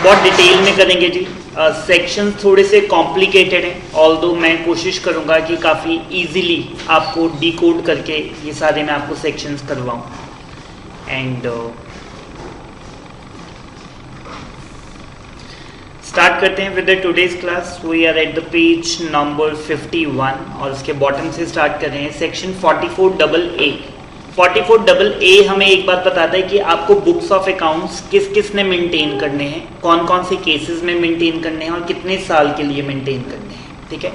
बहुत डिटेल में करेंगे जी। सेक्शंस थोड़े से कॉम्प्लिकेटेड हैं, ऑल्दो मैं कोशिश करूंगा कि काफ़ी इजीली आपको डिकोड करके ये सारे मैं आपको सेक्शंस करवाऊं। एंड स्टार्ट करते हैं with the today's class. We are at the page number 51 और उसके बॉटम से स्टार्ट कर रहे हैं। Section 44AA। 44AA हमें एक बात बताता है कि आपको बुक्स ऑफ अकाउंट्स किस किस ने मेंटेन करने हैं, कौन कौन से केसेस में मेंटेन करने हैं और कितने साल के लिए मेंटेन करने हैं। ठीक है,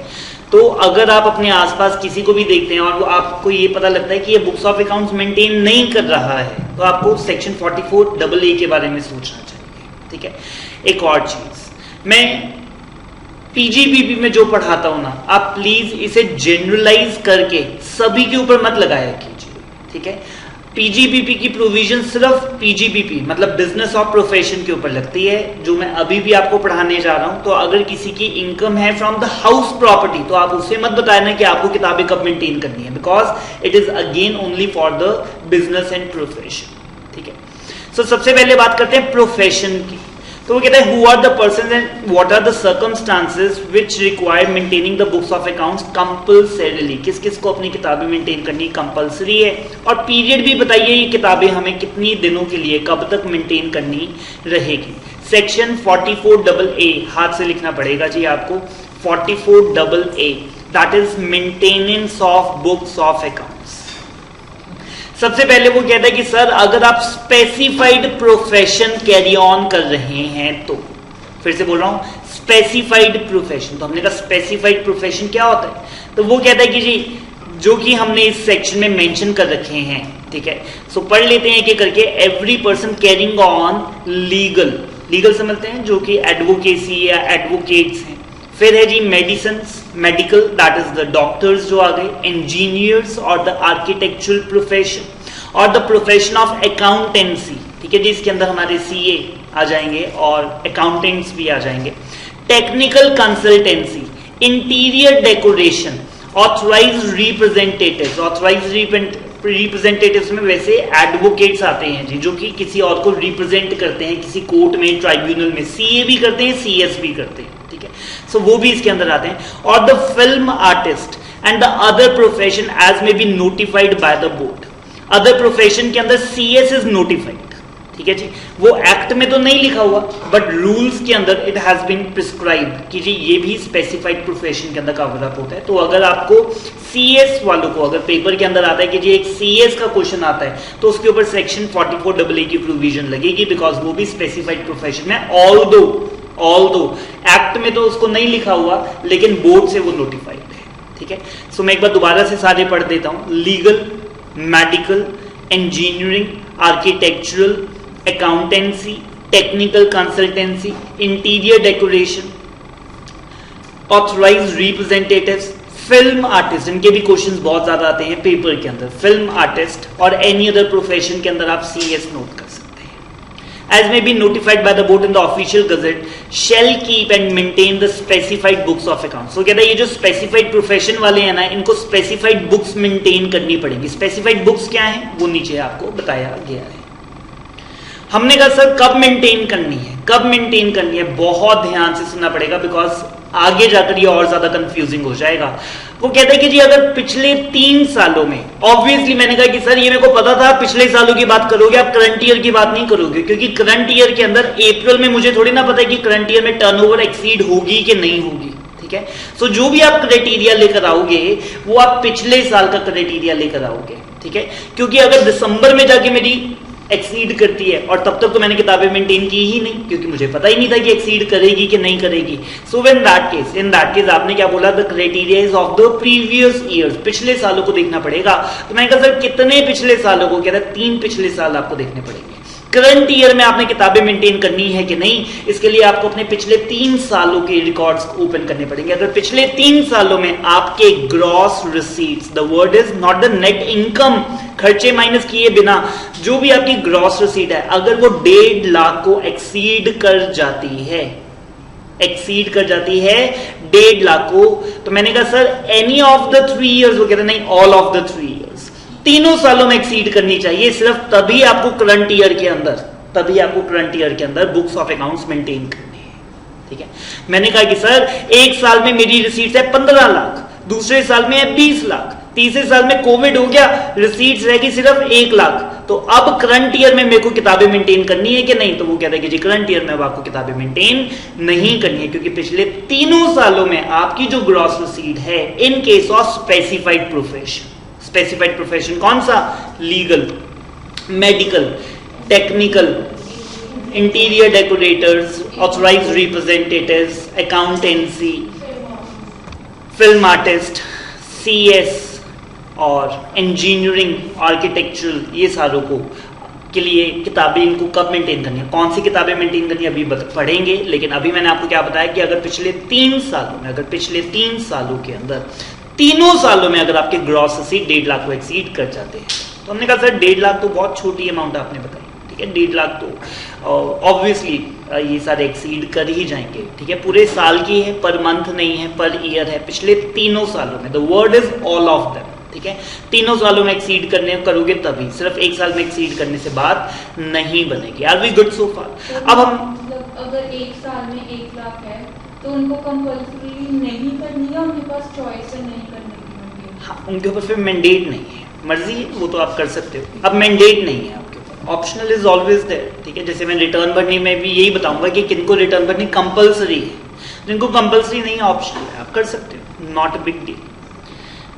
तो अगर आप अपने आसपास किसी को भी देखते हैं और आपको ये पता लगता है कि ये बुक्स ऑफ अकाउंट्स मेंटेन नहीं कर रहा है, तो आपको सेक्शन 44AA के बारे में सोचना चाहिए। ठीक है, एक और चीज, मैं पीजीबीपी में जो पढ़ाता हूं ना, आप प्लीज इसे जनरलाइज करके सभी के ऊपर मत लगाया कीजिए। ठीक है, पीजीबीपी की प्रोविजन सिर्फ पीजीबीपी मतलब बिजनेस ऑफ प्रोफेशन के ऊपर लगती है, जो मैं अभी भी आपको पढ़ाने जा रहा हूं। तो अगर किसी की इनकम है फ्रॉम द हाउस प्रॉपर्टी, तो आप उसे मत बताना कि आपको किताबें कब मेंटेन करनी है, because it is again only for the business and profession. ठीक है, सो सबसे पहले बात करते हैं प्रोफेशन की। तो वो कहता है who are the person and what are the circumstances which require maintaining the books of accounts compulsorily. किस किस को अपनी किताबें मेंटेन करनी कंपल्सरी है, और पीरियड भी बताइए ये किताबें हमें कितनी दिनों के लिए कब तक मेंटेन करनी रहेगी। सेक्शन 44AA हाथ से लिखना पड़ेगा जी आपको। 44AA that is maintenance of books of accounts. सबसे पहले वो कहता है कि सर अगर आप स्पेसिफाइड प्रोफेशन कैरी ऑन कर रहे हैं, तो फिर से बोल रहा हूं स्पेसिफाइड प्रोफेशन। तो हमने कहा स्पेसिफाइड प्रोफेशन क्या होता है, तो वो कहता है कि जी जो कि हमने इस सेक्शन में मेंशन कर रखे हैं। ठीक है, सो पढ़ लेते हैं एक करके। Every person carrying on legal समझते हैं, जो कि एडवोकेसी या एडवोकेट्स हैं। फिर है जी medicine, medical that is the doctors जो आ गए, इंजीनियर्स और द आर्किटेक्चुरल प्रोफेशन, और द प्रोफेशन ऑफ अकाउंटेंसी। ठीक है जी, इसके अंदर हमारे सीए आ जाएंगे और अकाउंटेंट्स भी आ जाएंगे। Technical consultancy, interior decoration, authorised representatives. Representatives में वैसे एडवोकेट्स आते हैं जी, जो कि किसी और को रिप्रेजेंट करते हैं किसी कोर्ट में, ट्राइब्यूनल में। सीए भी करते हैं, सीएस भी करते हैं। ठीक है, सो वो भी इसके अंदर आते हैं। और the film artist and the other profession as may be notified by the board. Other profession के अंदर सीएस इज नोटिफाइड। ठीक है जी, वो एक्ट में तो नहीं लिखा हुआ, बट रूल्स के अंदर इट हैज बीन प्रिस्क्राइब्ड कि जी ये भी स्पेसिफाइड प्रोफेशन के अंदर कवर अप होता है। तो अगर आपको सीएस वालों को अगर पेपर के अंदर आता है कि जी एक सीएस का क्वेश्चन आता है, तो उसके ऊपर सेक्शन 44AA की प्रोविजन लगेगी, बिकॉज वो भी स्पेसिफाइड प्रोफेशन है। ऑल्दो एक्ट में तो उसको नहीं लिखा हुआ, लेकिन बोर्ड से वो नोटिफाइड है। ठीक है, सो मैं एक बार दोबारा से सारे पढ़ देता हूं। Legal, medical, engineering, architectural, accountancy, technical consultancy, interior decoration, authorised representatives, film artist, इनके भी क्वेश्चंस बहुत ज्यादा आते हैं पेपर के अंदर। फिल्म आर्टिस्ट और एनी अदर प्रोफेशन के अंदर आप सीएस नोट कर सकते हैं। As may be notified by the board in the official gazette, shall keep and maintain the specified books of accounts. So कहता है ये जो specified profession वाले हैं ना, इनको specified books maintain करनी पड़ेगी। specified books क्या है वो नीचे आपको बताया गया है। हमने कहा सर कब मेंटेन करनी है, बहुत ध्यान से सुनना पड़ेगा, बिकॉज आगे जाकर ये और ज्यादा कंफ्यूजिंग हो जाएगा। वो कहता है कि जी अगर पिछले 3 सालों में, ऑब्वियसली मैंने कहा कि सर ये मेरे को पता था पिछले सालों की बात करोगे, आप करंट ईयर की बात नहीं करोगे, क्योंकि करंट ईयर के अंदर अप्रैल में मुझे थोड़ी ना पता है कि करंट ईयर में टर्नओवर एक्सीड होगी कि नहीं होगी। ठीक है, सो जो भी आप क्राइटेरिया लेकर आओगे वो आप पिछले साल का क्राइटेरिया लेकर आओगे। ठीक है, क्योंकि अगर दिसंबर में जाके मेरी एक्सीड करती है और तब तक तो मैंने किताबें मेंटेन की ही नहीं, क्योंकि मुझे पता ही नहीं था कि एक्सीड करेगी कि नहीं करेगी। सो इन दैट केस आपने क्या बोला, the criteria is of the previous years, पिछले सालों को देखना पड़ेगा। तो मैंने कहा सर कितने पिछले सालों को, कहता है 3 पिछले साल आपको देखने पड़ेंगे। करंट ईयर में आपने किताबें मेंटेन करनी है कि नहीं, इसके लिए आपको अपने पिछले 3 सालों के रिकॉर्ड्स ओपन करने पड़ेंगे। अगर पिछले 3 सालों में आपके gross receipts, the word is not the net income, खर्चे माइनस किए बिना जो भी आपकी ग्रॉस रिसीट है, अगर वो 1.5 लाख को एक्सीड कर जाती है 1.5 लाख को, तो मैंने कहा sir any of the 3 years, वो कहते नहीं ऑल ऑफ द 3 इयर्स, तीनों सालों में एक्सीड करनी चाहिए। सिर्फ तभी आपको करंट ईयर के अंदर तभी आपको करंट ईयर के अंदर बुक्स ऑफ अकाउंट्स मेंटेन करनी है, ठीक है। मैंने कहा कि सर एक साल में मेरी रिसीट्स है 15 लाख, दूसरे साल में है 20 लाख, तीसरे साल में कोविड हो गया, रिसीट्स रहेगी सिर्फ 1 लाख, तो अब करंट ईयर में मेरे को किताबें मेंटेन करनी है कि नहीं? तो वो कहता है कि जी करंट ईयर में अब आपको किताबें मेंटेन नहीं करनी है, क्योंकि पिछले तीनों सालों में आपकी जो ग्रॉस रिसीट है in case of specified profession, specified profession कौन सा? Legal, medical, technical, interior decorators, authorised representatives, accountancy, film artist, CS और इंजीनियरिंग, आर्किटेक्चरल, ये सारों को के लिए किताबें इनको कब मेंटेन करनी है, कौन सी किताबें मेंटेन करनी है अभी पढ़ेंगे। लेकिन अभी मैंने आपको क्या बताया कि अगर पिछले 3 सालों में, अगर पिछले 3 सालों के अंदर तीनों सालों में अगर आपके ग्रॉस रिसीट 1.5 लाख को एक्सीड कर जाते हैं, तो हमने कहा सर 1.5 लाख तो बहुत छोटी अमाउंट आपने बताई, ठीक है। 1.5 लाख तो ऑब्वियसली ये सारे एक्सीड कर ही जाएंगे, ठीक है। पूरे साल की है, पर मंथ नहीं है, पर ईयर है, पिछले तीनों सालों में, the word is all of them, ठीक है। तीनों सालों में एक्सीड करने करोगे तभी, सिर्फ एक साल में एक्सीड करने से बात नहीं बनेगी। आर वी गुड सो फार? अब हम अगर एक साल में 1 लाख है तो उनको कंपल्सरी नहीं करनी है, उनके पास चॉइस है नहीं करने की? हाँ, उनके ऊपर फिर मैंडेट नहीं है, मर्जी है वो तो आप कर सकते हो, अब मैंडेट नहीं है आपके ऊपर, ऑप्शनल इज ऑलवेज देयर, ठीक है। जैसे मैं रिटर्न भरने में भी यही बताऊंगा कि किनको रिटर्न भरनी कंपल्सरी है, जिनको कंपल्सरी नहीं है ऑप्शनल है, आप कर सकते हो, नॉट अ बिग डील,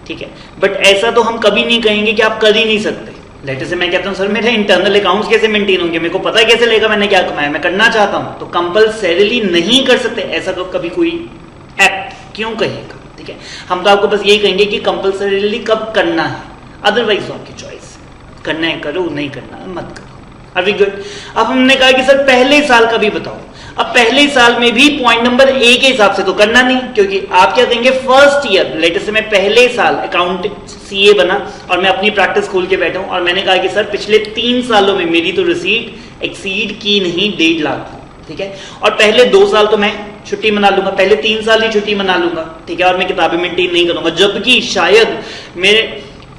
ठीक है। बट ऐसा तो हम कभी नहीं कहेंगे कि आप कर ही नहीं सकते। लेटर से मैं कहता हूं सर मेरे इंटरनल अकाउंट्स कैसे मेंटेन होंगे, मेरे को पता कैसे लेगा मैंने क्या कमाया, मैं करना चाहता हूं, तो कंपल्सरीली नहीं कर सकते, ऐसा तो कभी कोई एक्ट क्यों कहेगा, ठीक है। हम तो आपको बस यही कहेंगे कि कंपल्सरीली कब करना है, अदरवाइज आपकी चॉइस, करना है करो, नहीं करना है मत करो। अभी गुड। अब हमने कहा कि सर पहले साल का भी बताओ। अब पहले साल में भी पॉइंट नंबर A के हिसाब से तो करना नहीं, क्योंकि आप क्या कहेंगे फर्स्ट ईयर, लेटर से मैं पहले साल अकाउंट CA बना और मैं अपनी प्रैक्टिस खोल के बैठा हूं और मैंने कहा कि सर पिछले 3 सालों में मेरी तो रिसीट एक्सीड की नहीं 1.5 लाख, ठीक है। और पहले 2 साल तो मैं छुट्टी मना लूंगा, पहले 3 साल ही छुट्टी मना लूंगा, ठीक है, और मैं किताबें मेंटेन नहीं करूंगा, जबकि शायद मेरे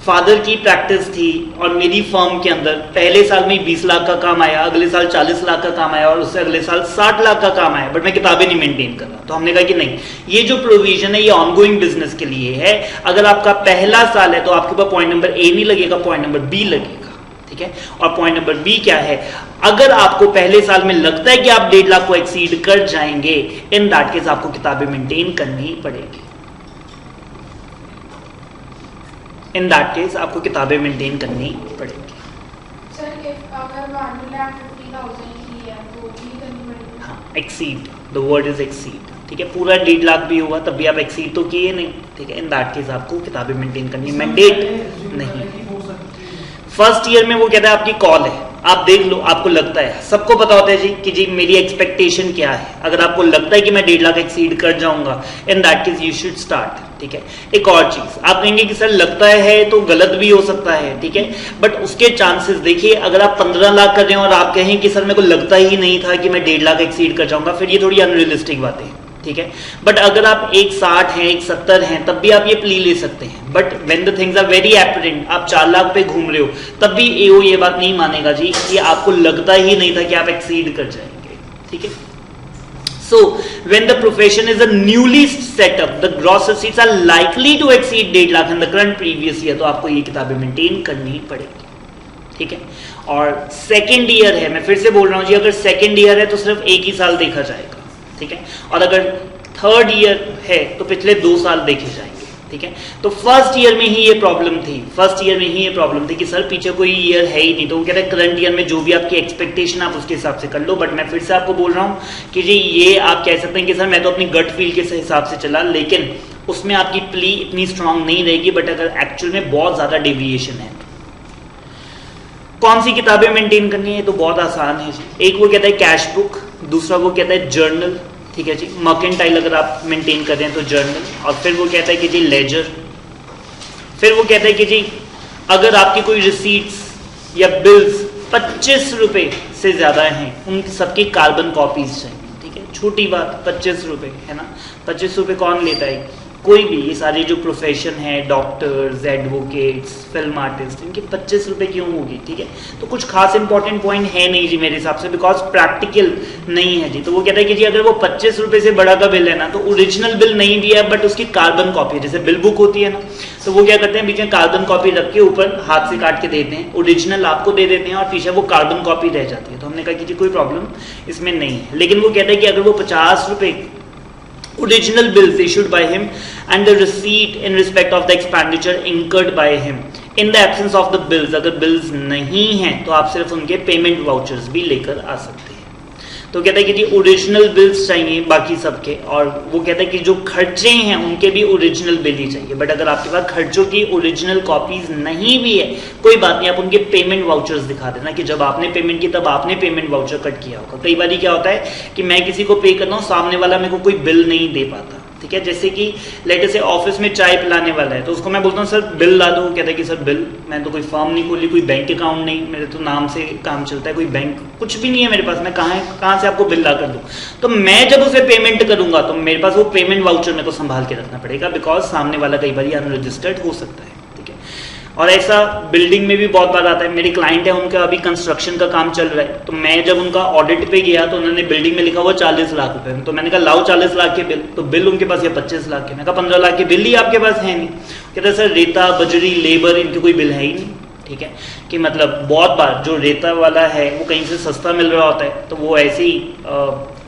फादर की प्रैक्टिस थी और मेरी फर्म के अंदर पहले साल में 20 लाख का काम आया, अगले साल 40 लाख का काम आया और उससे अगले साल 60 लाख का काम आया, बट मैं किताबें नहीं मेंटेन कर रहा। तो हमने कहा कि नहीं, ये जो प्रोविजन है ये ऑनगोइंग बिजनेस के लिए है। अगर आपका पहला साल है तो आपके ऊपर पॉइंट नंबर A नहीं लगेगा, पॉइंट नंबर B लगेगा, ठीक है। और पॉइंट नंबर B क्या है, अगर आपको पहले साल में लगता है कि आप 1.5 लाख को एक्सीड कर जाएंगे, इन दैट केस आपको किताबें मेंटेन करनी पड़ेगी, इन दैट केस आपको किताबें मेंटेन करनी पड़ेगी। सर अगर 1,50,000 की है तो भी करनी पड़ेगी? हाँ, exceed, the word is exceed, ठीक है। पूरा 1.5 लाख भी हुआ तब भी आप एक्सीड तो किए नहीं, ठीक है। इन दैट केस आपको किताबें मेंटेन करनी, मैंडेट नहीं। फर्स्ट ईयर में वो कहता है आपकी कॉल है, आप देख लो, आपको लगता है, सबको पता होता है जी कि जी मेरी एक्सपेक्टेशन क्या है। अगर आपको लगता है कि मैं 1.5 लाख एक्सीड कर जाऊंगा, in that case you should start, ठीक है। एक और चीज आप कहेंगे कि सर लगता है तो गलत भी हो सकता है, ठीक है, बट उसके चांसेस देखिए, अगर आप 15 लाख कर रहे हो और आप कहें कि सर मेरे को लगता ही नहीं था कि मैं 1.5 लाख एक्सीड कर जाऊंगा, फिर ये थोड़ी अनरियलिस्टिक बात है, ठीक है। बट अगर आप 1.60 हैं, 1.70 हैं, तब भी आप ये प्ली ले सकते हैं। But when the things are very apparent, आप 4 लाख पे घूम रहे हो, तब भी AO ये बात नहीं मानेगा जी कि आपको लगता ही नहीं था कि आप एक्सीड कर जाएंगे, ठीक है। So, when the profession is a newly set up, the gross receipts are likely to exceed 1.5 lakh in the current previous year, तो आपको ये किताबें मेंटेन करनी पड़ेगी, ठीक है। और सेकेंड ईयर है, मैं फिर से बोल रहा हूँ जी, अगर सेकेंड ईयर है तो सिर्फ एक ही साल देखा जाएगा, ठीक है। और अगर थर्ड ईयर है तो पिछले 2 साल देखे जाएंगे, ठीक है। तो फर्स्ट ईयर में ही ये प्रॉब्लम थी, फर्स्ट ईयर में ही ये प्रॉब्लम थी कि सर पीछे कोई ईयर है ही नहीं, तो वो कहते हैं करंट ईयर में जो भी आपकी एक्सपेक्टेशन आप उसके हिसाब से कर लो। बट मैं फिर से आपको बोल रहा हूँ कि जी ये आप कह सकते हैं कि सर मैं तो अपनी गट फील के हिसाब से चला, लेकिन उसमें आपकी प्ली इतनी स्ट्रांग नहीं रहेगी। बट अगर एक्चुअल में बहुत ज्यादा डेविएशन है, कौन सी किताबें मेंटेन करनी है, तो बहुत आसान है जी। एक वो कहता है कैश बुक, दूसरा वो कहता है जर्नल, ठीक है जी। मर्केंटाइल अगर आप मेंटेन कर रहे हैं तो जर्नल, और फिर वो कहता है कि जी लेजर, फिर वो कहता है कि जी अगर आपकी कोई रिसीट्स या बिल्स 25 रुपए से ज्यादा हैं, उन सबकी कार्बन कॉपीज चाहिए, ठीक है। छोटी बात, 25 रुपए है ना, 25 रुपए कौन लेता है, कोई भी ये सारी जो प्रोफेशन है, डॉक्टर्स, एडवोकेट्स, फिल्म आर्टिस्ट, इनकी 25 रुपये क्यों होगी? ठीक है, तो कुछ खास इंपॉर्टेंट पॉइंट है नहीं जी मेरे हिसाब से, बिकॉज प्रैक्टिकल नहीं है जी। तो वो कहता है कि जी अगर वो 25 रुपये से बड़ा का बिल है ना, तो ओरिजिनल बिल नहीं भी है बट उसकी कार्बन कॉपी, जैसे बिल बुक होती है ना, तो वो क्या करते हैं बीच में कार्बन कॉपी रख के ऊपर हाथ से काट के देते हैं, ओरिजिनल आपको दे देते हैं और पीछे वो कार्बन कॉपी रह जाती है। तो हमने कहा कि जी कोई प्रॉब्लम इसमें नहीं है। लेकिन वो कहता है कि अगर वो 50 रुपये original bills issued by him and the receipt in respect of the expenditure incurred by him in the absence of the bills, अगर bills नहीं हैं तो आप सिर्फ उनके पेमेंट वाउचर्स भी लेकर आ सकते हैं। तो कहता है कि जी ओरिजिनल बिल्स चाहिए बाकी सबके, और वो कहता है कि जो खर्चे हैं उनके भी ओरिजिनल बिल ही चाहिए। बट अगर आपके पास खर्चों की ओरिजिनल कॉपीज नहीं भी है कोई बात नहीं, आप उनके पेमेंट वाउचर्स दिखा देना कि जब आपने पेमेंट की तब आपने पेमेंट वाउचर कट किया होगा। कई बार क्या होता है कि मैं किसी को पे करता हूँ, सामने वाला मेरे को कोई बिल नहीं दे पाता, ठीक है। जैसे कि लेटर से ऑफिस में चाय पिलाने वाला है तो उसको मैं बोलता हूँ सर बिल ला दो, वो कहता है कि सर बिल, मैं तो कोई फॉर्म नहीं खोली, कोई बैंक अकाउंट नहीं, मेरे तो नाम से काम चलता है, कोई बैंक कुछ भी नहीं है मेरे पास, मैं कहाँ से आपको बिल ला कर दूँ? तो मैं जब उसे पेमेंट करूंगा तो मेरे पास वो पेमेंट वाउचर मेरे को संभाल के रखना पड़ेगा, बिकॉज सामने वाला कई बार अनरजिस्टर्ड हो सकता है, ठीक है। और ऐसा बिल्डिंग में भी बहुत बार आता है। मेरे क्लाइंट है, उनका अभी कंस्ट्रक्शन का काम चल रहा है, तो मैं जब उनका ऑडिट पे गया तो उन्होंने बिल्डिंग में लिखा हुआ 40 लाख रुपए, तो मैंने कहा लाओ 40 लाख के बिल, तो बिल उनके पास ये 25 लाख के, मैंने कहा 15 लाख के बिल ही आपके पास है नहीं। कहते सर रेता, बजरी, लेबर, इनके कोई बिल है ही नहीं, ठीक है। कि मतलब बहुत बार जो रेता वाला है वो कहीं से सस्ता मिल रहा होता है तो वो ऐसे ही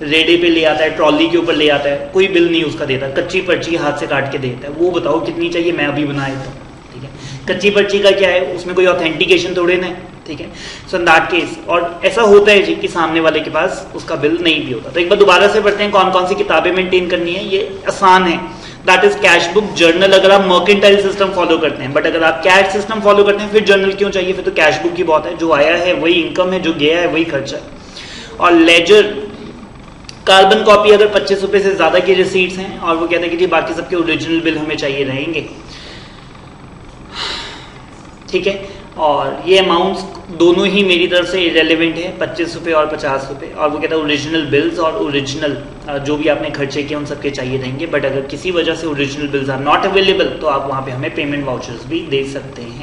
रेडे पे ले आता है, ट्रॉली के ऊपर ले आता है, कोई बिल नहीं उसका देता, कच्ची पर्ची हाथ से काट के देता है। वो बताओ कितनी चाहिए, मैं अभी बना देता हूँ, ठीक है। कच्ची पर्ची का क्या है, उसमें कोई ऑथेंटिकेशन थोड़े ना, ठीक है। सो इन दैट केस, और ऐसा होता है जी कि सामने वाले के पास उसका बिल नहीं भी होता। तो एक बार दोबारा से पढ़ते हैं कौन कौन सी किताबें मेंटेन करनी है। ये आसान है, that is cash book, journal अगर आप मर्केंटाइल सिस्टम फॉलो करते हैं। बट अगर आप कैश सिस्टम फॉलो करते हैं फिर जर्नल क्यों चाहिए? फिर तो कैश बुक की बात है, जो आया है वही इनकम है, जो गया है वही खर्चा है। और लेजर, कार्बन कॉपी अगर 25 रुपए से ज्यादा की रिसीट्स हैं, और वो कहते हैं कि जी बाकी सबके ओरिजिनल बिल हमें चाहिए रहेंगे, ठीक है। और ये अमाउंट्स दोनों ही मेरी तरफ से इरेलीवेंट है, 25 रुपये और 50 रुपये। और वो कहता है ओरिजिनल बिल्स और ओरिजिनल जो भी आपने खर्चे किए उन सबके चाहिए रहेंगे। बट अगर किसी वजह से original bills are not available तो आप वहाँ पे हमें पेमेंट वाउचर्स भी दे सकते हैं।